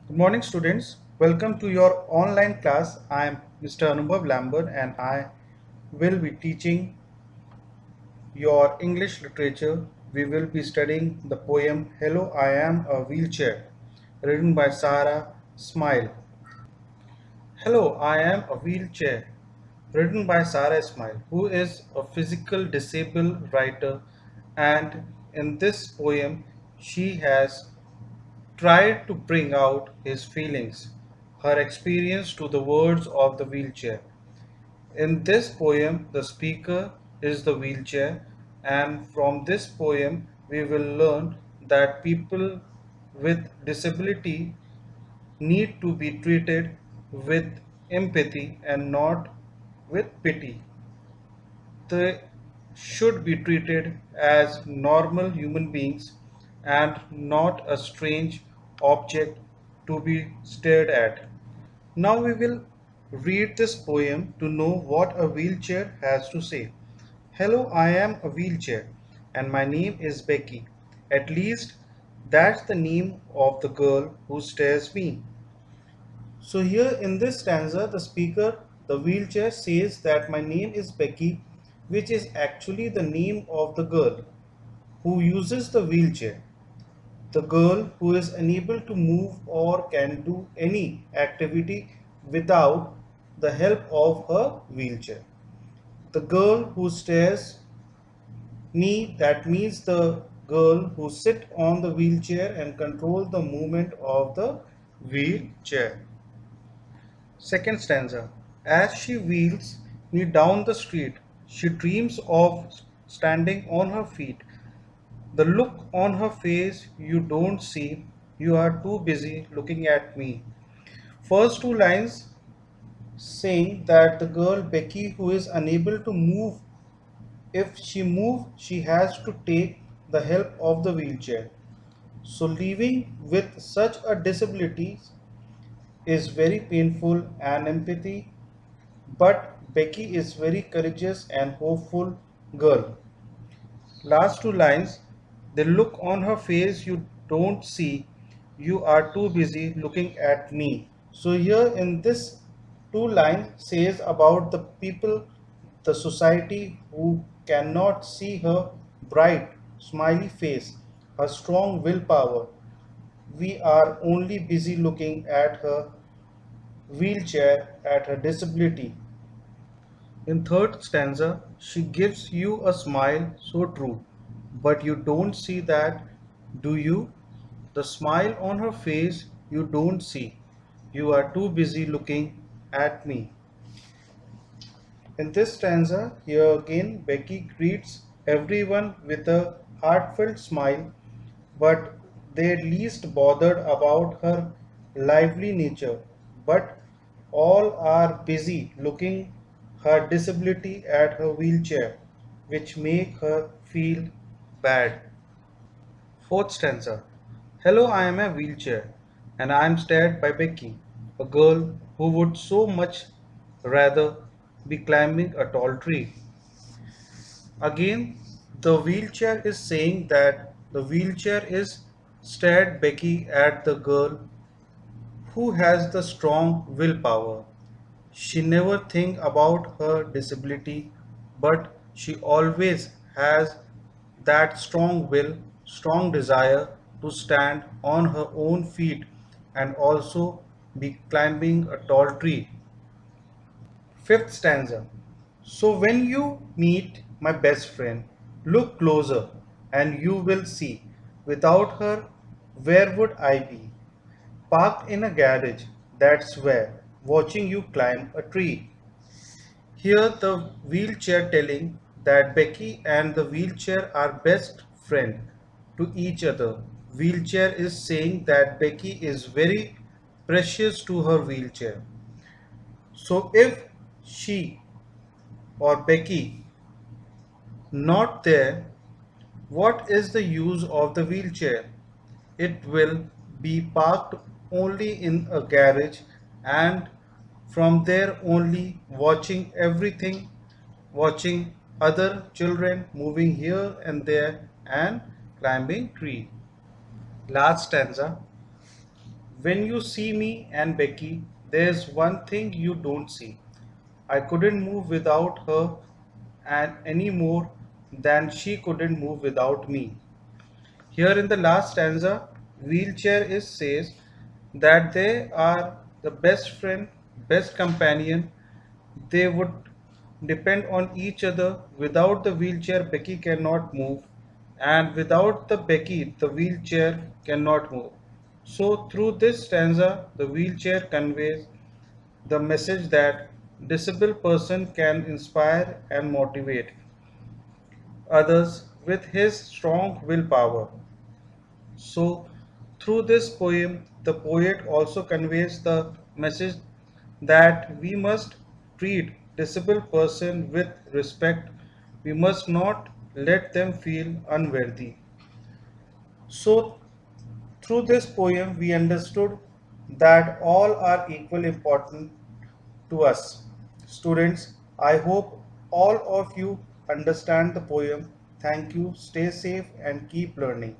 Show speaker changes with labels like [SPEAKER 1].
[SPEAKER 1] Good morning, students. Welcome to your online class. I am Mr. Anubhav Lambert and I will be teaching your English literature. We will be studying the poem Hello, I Am a Wheelchair, written by Sarah Smile. Hello, I Am a Wheelchair, written by Sarah Smile, who is a physical disabled writer, and in this poem, she has tried to bring out his feelings, her experience to the words of the wheelchair. In this poem, the speaker is the wheelchair, and from this poem, we will learn that people with disability need to be treated with empathy and not with pity. They should be treated as normal human beings and not a strange object to be stared at. Now we will read this poem to know what a wheelchair has to say. Hello, I am a wheelchair and my name is Becky. At least that's the name of the girl who stares me. So here in this stanza, the speaker, the wheelchair, says that my name is Becky, which is actually the name of the girl who uses the wheelchair. The girl who is unable to move or can do any activity without the help of her wheelchair. The girl who stares me, that means the girl who sit on the wheelchair and control the movement of the wheelchair. Second stanza. As she wheels me down the street, she dreams of standing on her feet. The look on her face you don't see, you are too busy looking at me. First two lines saying that the girl Becky who is unable to move, if she move, she has to take the help of the wheelchair. So living with such a disability is very painful and empathy, but Becky is very courageous and hopeful girl. Last two lines, the look on her face you don't see, you are too busy looking at me. So here in this two line says about the people, the society who cannot see her bright, smiley face, her strong willpower. We are only busy looking at her wheelchair, at her disability. In third stanza, she gives you a smile so true, but you don't see that, do you? The smile on her face you don't see. You are too busy looking at me. In this stanza, here again, Becky greets everyone with a heartfelt smile, but they're least bothered about her lively nature. But all are busy looking her disability at her wheelchair, which make her feel bad. Fourth stanza. Hello, I am a wheelchair, and I am stared by Becky, a girl who would so much rather be climbing a tall tree. Again, the wheelchair is saying that the wheelchair is stared Becky at the girl who has the strong willpower. She never think about her disability, but she always has that strong will, strong desire to stand on her own feet and also be climbing a tall tree. Fifth stanza. So when you meet my best friend, look closer and you will see, without her, where would I be? Parked in a garage, that's where, watching you climb a tree. Here the wheelchair telling that Becky and the wheelchair are best friend to each other. Wheelchair is saying that Becky is very precious to her wheelchair. So if she or Becky not there, what is the use of the wheelchair? It will be parked only in a garage and from there only watching everything, watching other children moving here and there and climbing tree. Last stanza. When you see me and Becky, there's one thing you don't see. I couldn't move without her and any more than she couldn't move without me. Here in the last stanza, wheelchair is says that they are the best friend, best companion. They would depend on each other. Without the wheelchair, Becky cannot move, and without the Becky, the wheelchair cannot move. So through this stanza, the wheelchair conveys the message that disabled person can inspire and motivate others with his strong willpower. So, through this poem, the poet also conveys the message that we must treat disabled person with respect. We must not let them feel unworthy. So, through this poem, we understood that all are equally important to us. Students, I hope all of you understand the poem. Thank you. Stay safe and keep learning.